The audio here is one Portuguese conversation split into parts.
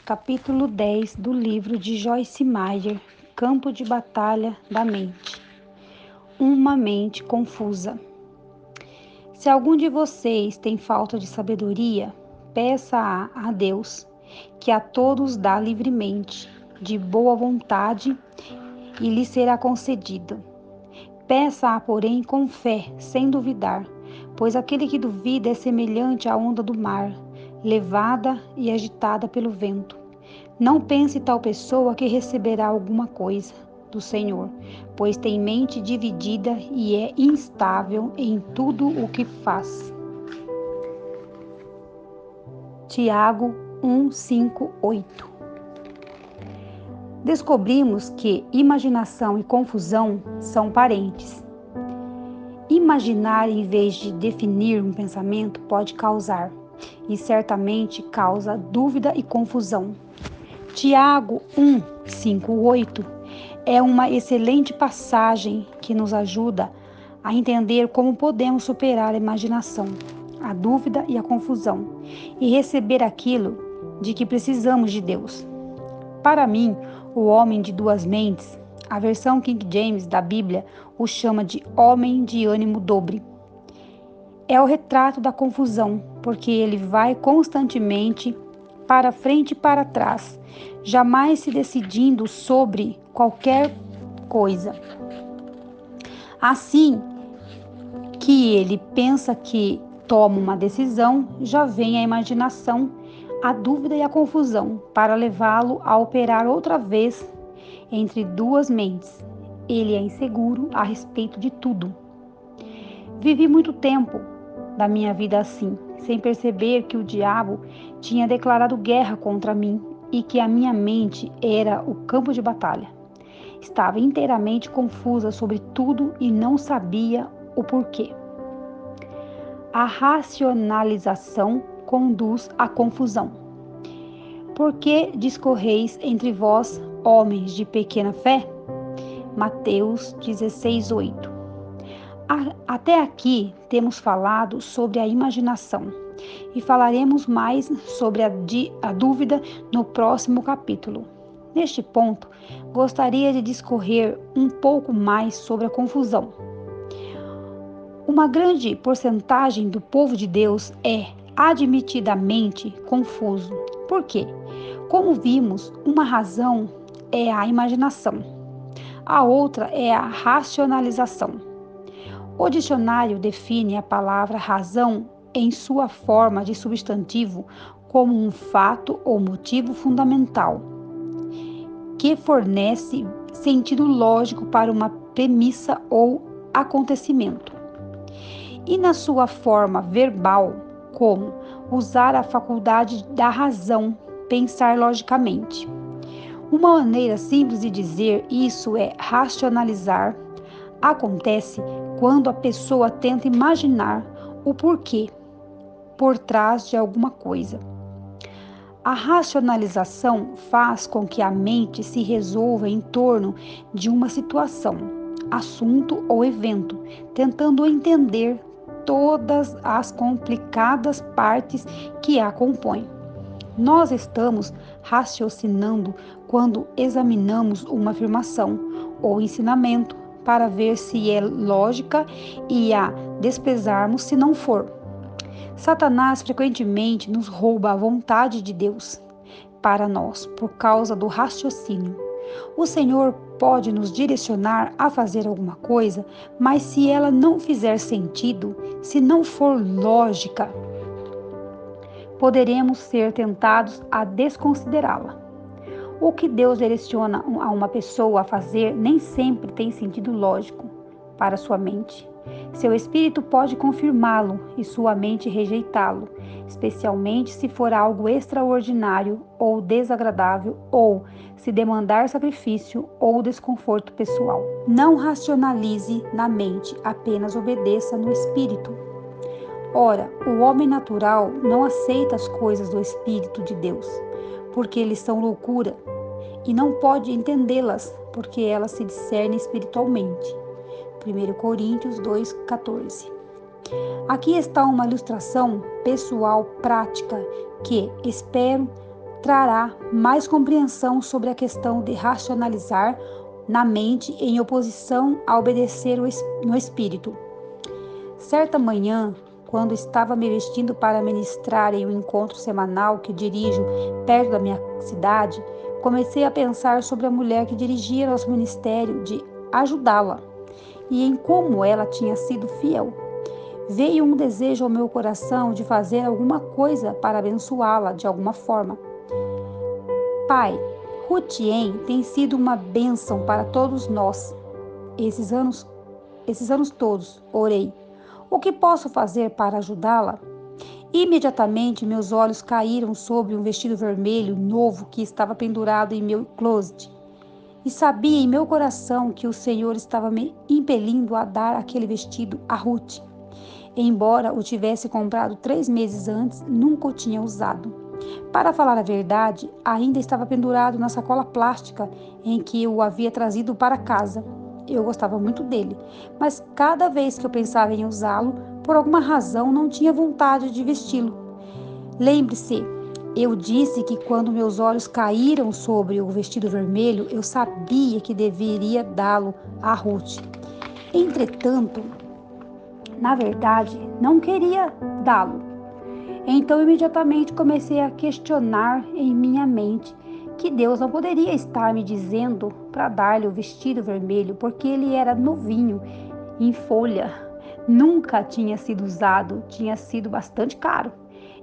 capítulo 10 do livro de Joyce Meyer, Campo de Batalha da Mente. Uma mente confusa. Se algum de vocês tem falta de sabedoria, peça a Deus, que a todos dá livremente, de boa vontade, e lhe será concedida. Peça-a, porém, com fé, sem duvidar, pois aquele que duvida é semelhante à onda do mar, levada e agitada pelo vento. Não pense tal pessoa que receberá alguma coisa do Senhor, pois tem mente dividida e é instável em tudo o que faz. Tiago 1, 5, 8. Descobrimos que imaginação e confusão são parentes. Imaginar em vez de definir um pensamento pode causar, e certamente causa dúvida e confusão. Tiago 1, 5, 8 é uma excelente passagem que nos ajuda a entender como podemos superar a imaginação, a dúvida e a confusão, e receber aquilo de que precisamos de Deus. Para mim, o homem de duas mentes, a versão King James da Bíblia o chama de homem de ânimo dobre. É o retrato da confusão, porque ele vai constantemente para frente e para trás, jamais se decidindo sobre qualquer coisa. Assim que ele pensa que toma uma decisão, já vem a imaginação, a dúvida e a confusão para levá-lo a operar outra vez entre duas mentes. Ele é inseguro a respeito de tudo. Vivi muito tempo da minha vida assim, sem perceber que o diabo tinha declarado guerra contra mim e que a minha mente era o campo de batalha. Estava inteiramente confusa sobre tudo e não sabia o porquê. A racionalização conduz à confusão. Por que discorreis entre vós, homens de pequena fé? Mateus 16, 8. Até aqui temos falado sobre a imaginação e falaremos mais sobre a dúvida no próximo capítulo. Neste ponto, gostaria de discorrer um pouco mais sobre a confusão. Uma grande porcentagem do povo de Deus é admitidamente confuso. Por quê? Como vimos, uma razão é a imaginação, a outra é a racionalização. O dicionário define a palavra razão em sua forma de substantivo como um fato ou motivo fundamental, que fornece sentido lógico para uma premissa ou acontecimento. E na sua forma verbal, como usar a faculdade da razão, pensar logicamente. Uma maneira simples de dizer isso é racionalizar. Acontece quando a pessoa tenta imaginar o porquê por trás de alguma coisa. A racionalização faz com que a mente se resolva em torno de uma situação, assunto ou evento, tentando entender todas as complicadas partes que a compõem. Nós estamos raciocinando quando examinamos uma afirmação ou ensinamento para ver se é lógica e a desprezarmos se não for. Satanás frequentemente nos rouba a vontade de Deus para nós por causa do raciocínio. O Senhor pode nos direcionar a fazer alguma coisa, mas se ela não fizer sentido, se não for lógica, poderemos ser tentados a desconsiderá-la. O que Deus direciona a uma pessoa a fazer nem sempre tem sentido lógico para sua mente. Seu espírito pode confirmá-lo e sua mente rejeitá-lo, especialmente se for algo extraordinário ou desagradável ou se demandar sacrifício ou desconforto pessoal. Não racionalize na mente, apenas obedeça no espírito. Ora, o homem natural não aceita as coisas do Espírito de Deus, porque eles são loucura, e não pode entendê-las, porque elas se discernem espiritualmente. 1 Coríntios 2,14. Aqui está uma ilustração pessoal prática que, espero, trará mais compreensão sobre a questão de racionalizar na mente em oposição a obedecer no espírito. Certa manhã, quando estava me vestindo para ministrar em um encontro semanal que dirijo perto da minha cidade, comecei a pensar sobre a mulher que dirigia nosso ministério, de ajudá-la e em como ela tinha sido fiel. Veio um desejo ao meu coração de fazer alguma coisa para abençoá-la de alguma forma. Pai, Rutien tem sido uma bênção para todos nós. Esses anos todos, orei. O que posso fazer para ajudá-la? Imediatamente meus olhos caíram sobre um vestido vermelho novo que estava pendurado em meu closet. E sabia em meu coração que o Senhor estava me impelindo a dar aquele vestido a Ruth. Embora o tivesse comprado 3 meses antes, nunca o tinha usado. Para falar a verdade, ainda estava pendurado na sacola plástica em que eu o havia trazido para casa. Eu gostava muito dele, mas cada vez que eu pensava em usá-lo, por alguma razão não tinha vontade de vesti-lo. Lembre-se, eu disse que quando meus olhos caíram sobre o vestido vermelho, eu sabia que deveria dá-lo a Ruth. Entretanto, na verdade, não queria dá-lo. Então, imediatamente comecei a questionar em minha mente que Deus não poderia estar me dizendo para dar-lhe o vestido vermelho, porque ele era novinho, em folha, nunca tinha sido usado, tinha sido bastante caro.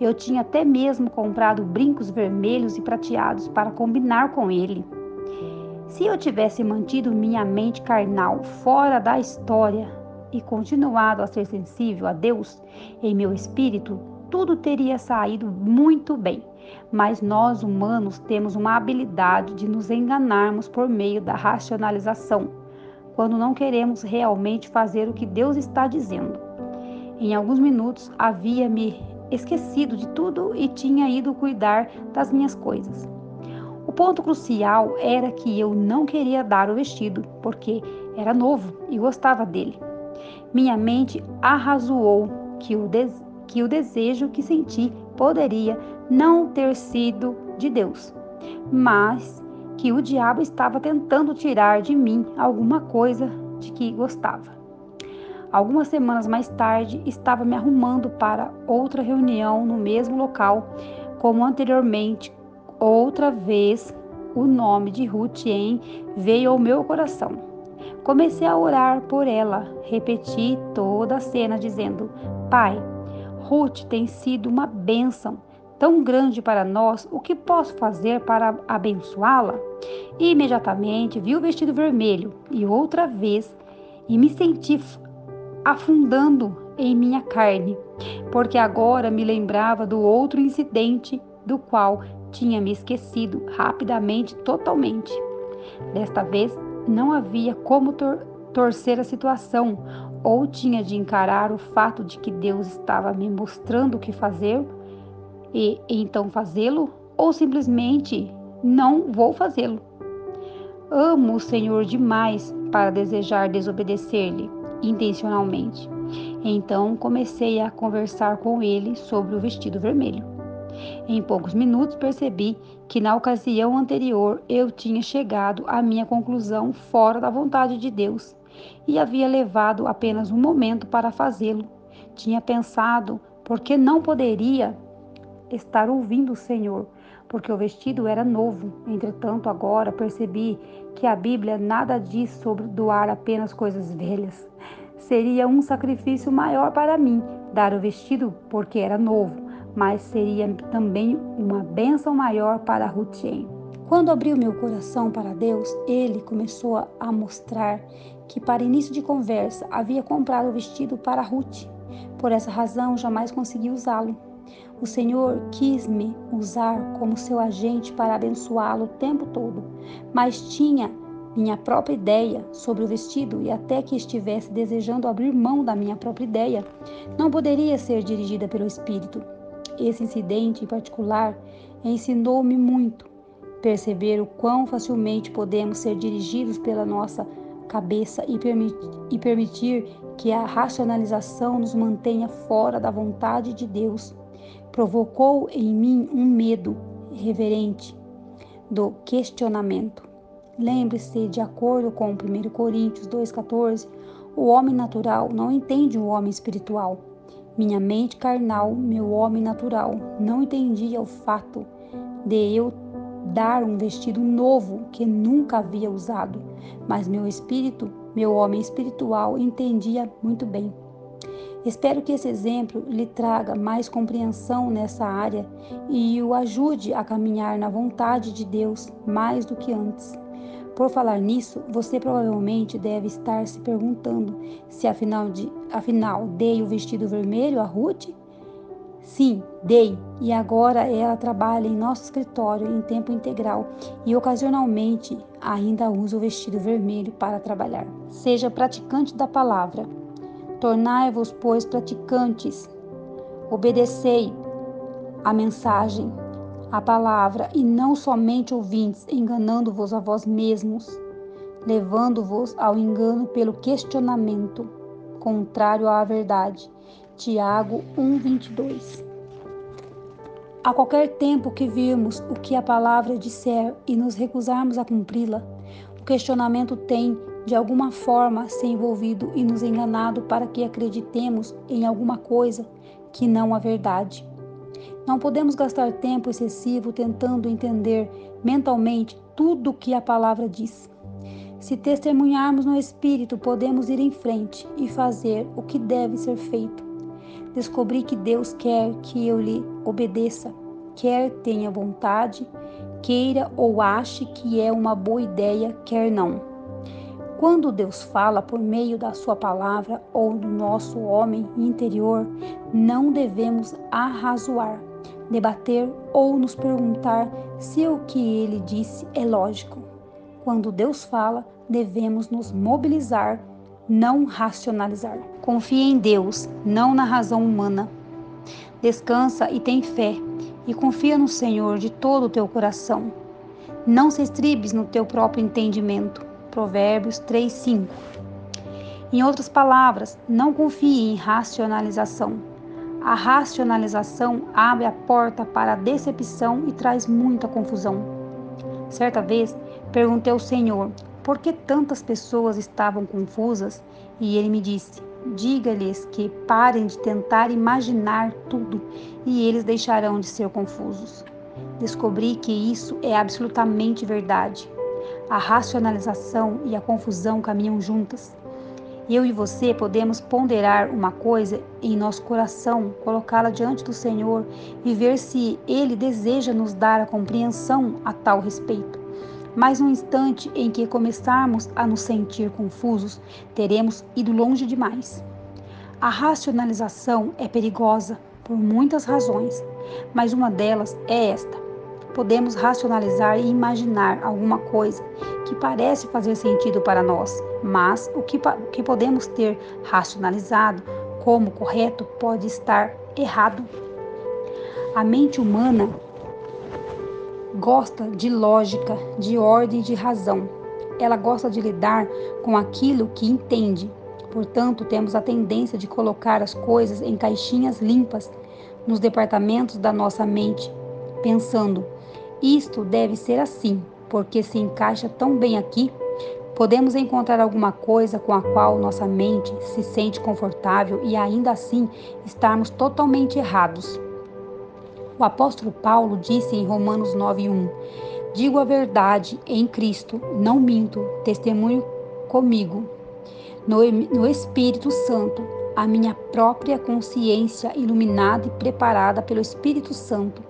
Eu tinha até mesmo comprado brincos vermelhos e prateados para combinar com ele. Se eu tivesse mantido minha mente carnal fora da história e continuado a ser sensível a Deus em meu espírito, tudo teria saído muito bem. Mas nós humanos temos uma habilidade de nos enganarmos por meio da racionalização, quando não queremos realmente fazer o que Deus está dizendo. Em alguns minutos havia me esquecido de tudo e tinha ido cuidar das minhas coisas. O ponto crucial era que eu não queria dar o vestido, porque era novo e gostava dele. Minha mente arrazoou que o desejo que senti poderia não ter sido de Deus, mas que o diabo estava tentando tirar de mim alguma coisa de que gostava. Algumas semanas mais tarde, estava me arrumando para outra reunião no mesmo local, como anteriormente. Outra vez, o nome de Rutien veio ao meu coração. Comecei a orar por ela, repeti toda a cena dizendo: Pai, Ruth tem sido uma bênção tão grande para nós, o que posso fazer para abençoá-la? E imediatamente vi o vestido vermelho e outra vez e me senti afundando em minha carne, porque agora me lembrava do outro incidente do qual tinha me esquecido rapidamente, totalmente. Desta vez, não havia como torcer a situação, ou tinha de encarar o fato de que Deus estava me mostrando o que fazer e então fazê-lo, ou simplesmente não vou fazê-lo. Amo o Senhor demais para desejar desobedecer-lhe intencionalmente. Então comecei a conversar com ele sobre o vestido vermelho. Em poucos minutos percebi que na ocasião anterior eu tinha chegado à minha conclusão fora da vontade de Deus e havia levado apenas um momento para fazê-lo. Tinha pensado por que não poderia estar ouvindo o Senhor, porque o vestido era novo. Entretanto, agora percebi que a Bíblia nada diz sobre doar apenas coisas velhas. Seria um sacrifício maior para mim dar o vestido porque era novo, mas seria também uma bênção maior para Rutien. Quando abri o meu coração para Deus, ele começou a mostrar que, para início de conversa, havia comprado o vestido para Ruth. Por essa razão, jamais consegui usá-lo. O Senhor quis me usar como seu agente para abençoá-lo o tempo todo, mas tinha minha própria ideia sobre o vestido e até que estivesse desejando abrir mão da minha própria ideia, não poderia ser dirigida pelo Espírito. Esse incidente em particular ensinou-me muito. Perceber o quão facilmente podemos ser dirigidos pela nossa cabeça e permitir que a racionalização nos mantenha fora da vontade de Deus. Provocou em mim um medo reverente do questionamento. Lembre-se, de acordo com 1 Coríntios 2,14, o homem natural não entende o homem espiritual. Minha mente carnal, meu homem natural, não entendia o fato de eu dar um vestido novo que nunca havia usado, mas meu espírito, meu homem espiritual, entendia muito bem. Espero que esse exemplo lhe traga mais compreensão nessa área e o ajude a caminhar na vontade de Deus mais do que antes. Por falar nisso, você provavelmente deve estar se perguntando se afinal dei o vestido vermelho a Ruth? Sim, dei, e agora ela trabalha em nosso escritório em tempo integral e ocasionalmente ainda usa o vestido vermelho para trabalhar. Seja praticante da palavra. Tornai-vos, pois, praticantes. Obedecei a mensagem, a palavra, e não somente ouvintes, enganando-vos a vós mesmos, levando-vos ao engano pelo questionamento, contrário à verdade. Tiago 1:22. A qualquer tempo que virmos o que a palavra disser e nos recusarmos a cumpri-la, o questionamento tem, de alguma forma, se envolvido e nos enganado para que acreditemos em alguma coisa que não a verdade. Não podemos gastar tempo excessivo tentando entender mentalmente tudo o que a palavra diz. Se testemunharmos no Espírito, podemos ir em frente e fazer o que deve ser feito. Descobri que Deus quer que eu lhe obedeça, quer tenha vontade, queira ou ache que é uma boa ideia, quer não. Quando Deus fala por meio da sua palavra ou do nosso homem interior, não devemos arrazoar, debater ou nos perguntar se o que ele disse é lógico. Quando Deus fala, devemos nos mobilizar, não racionalizar. Confia em Deus, não na razão humana. Descansa e tem fé, e confia no Senhor de todo o teu coração. Não se estribes no teu próprio entendimento. Provérbios 3:5. Em outras palavras, não confie em racionalização. A racionalização abre a porta para a decepção e traz muita confusão. Certa vez, perguntei ao Senhor por que tantas pessoas estavam confusas e ele me disse: diga-lhes que parem de tentar imaginar tudo e eles deixarão de ser confusos. Descobri que isso é absolutamente verdade. A racionalização e a confusão caminham juntas. Eu e você podemos ponderar uma coisa em nosso coração, colocá-la diante do Senhor e ver se Ele deseja nos dar a compreensão a tal respeito. Mas no instante em que começarmos a nos sentir confusos, teremos ido longe demais. A racionalização é perigosa por muitas razões, mas uma delas é esta. Podemos racionalizar e imaginar alguma coisa que parece fazer sentido para nós, mas o que podemos ter racionalizado como correto pode estar errado. A mente humana gosta de lógica, de ordem e de razão. Ela gosta de lidar com aquilo que entende. Portanto, temos a tendência de colocar as coisas em caixinhas limpas nos departamentos da nossa mente, pensando: isto deve ser assim, porque se encaixa tão bem aqui. Podemos encontrar alguma coisa com a qual nossa mente se sente confortável e ainda assim estarmos totalmente errados. O apóstolo Paulo disse em Romanos 9:1: digo a verdade em Cristo, não minto, testemunho comigo, no Espírito Santo, a minha própria consciência iluminada e preparada pelo Espírito Santo.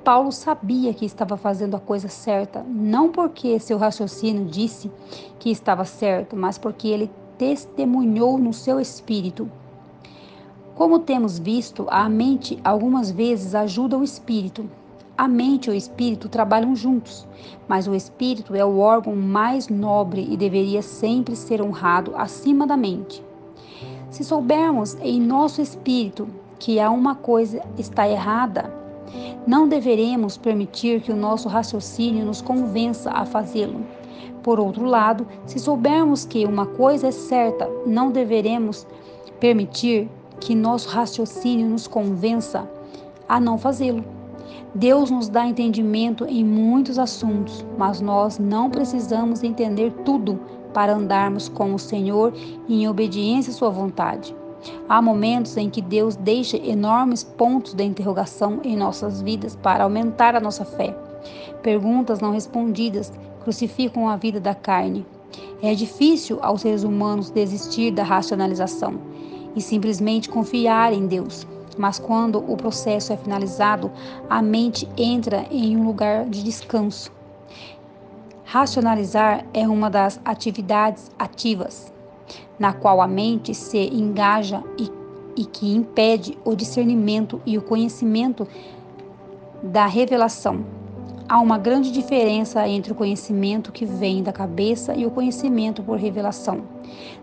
Paulo sabia que estava fazendo a coisa certa, não porque seu raciocínio disse que estava certo, mas porque ele testemunhou no seu espírito. Como temos visto, a mente algumas vezes ajuda o espírito. A mente e o espírito trabalham juntos, mas o espírito é o órgão mais nobre e deveria sempre ser honrado acima da mente. Se soubermos em nosso espírito que há uma coisa está errada, não deveremos permitir que o nosso raciocínio nos convença a fazê-lo. Por outro lado, se soubermos que uma coisa é certa, não deveremos permitir que nosso raciocínio nos convença a não fazê-lo. Deus nos dá entendimento em muitos assuntos, mas nós não precisamos entender tudo para andarmos com o Senhor em obediência à sua vontade. Há momentos em que Deus deixa enormes pontos de interrogação em nossas vidas para aumentar a nossa fé. Perguntas não respondidas crucificam a vida da carne. É difícil aos seres humanos desistir da racionalização e simplesmente confiar em Deus. Mas quando o processo é finalizado, a mente entra em um lugar de descanso. Racionalizar é uma das atividades ativas, na qual a mente se engaja e que impede o discernimento e o conhecimento da revelação. Há uma grande diferença entre o conhecimento que vem da cabeça e o conhecimento por revelação.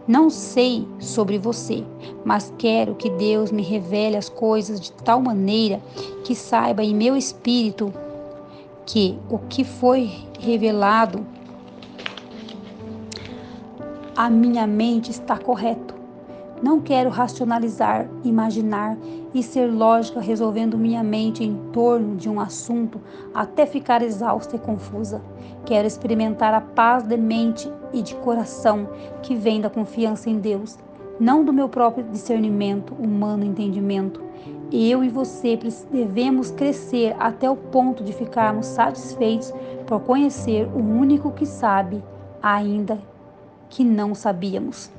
Não sei sobre você, mas quero que Deus me revele as coisas de tal maneira que saiba em meu espírito que o que foi revelado à minha mente está correto. Não quero racionalizar, imaginar e ser lógica resolvendo minha mente em torno de um assunto até ficar exausta e confusa. Quero experimentar a paz de mente e de coração que vem da confiança em Deus, não do meu próprio discernimento, humano entendimento. Eu e você devemos crescer até o ponto de ficarmos satisfeitos por conhecer o único que sabe, ainda que não sabíamos.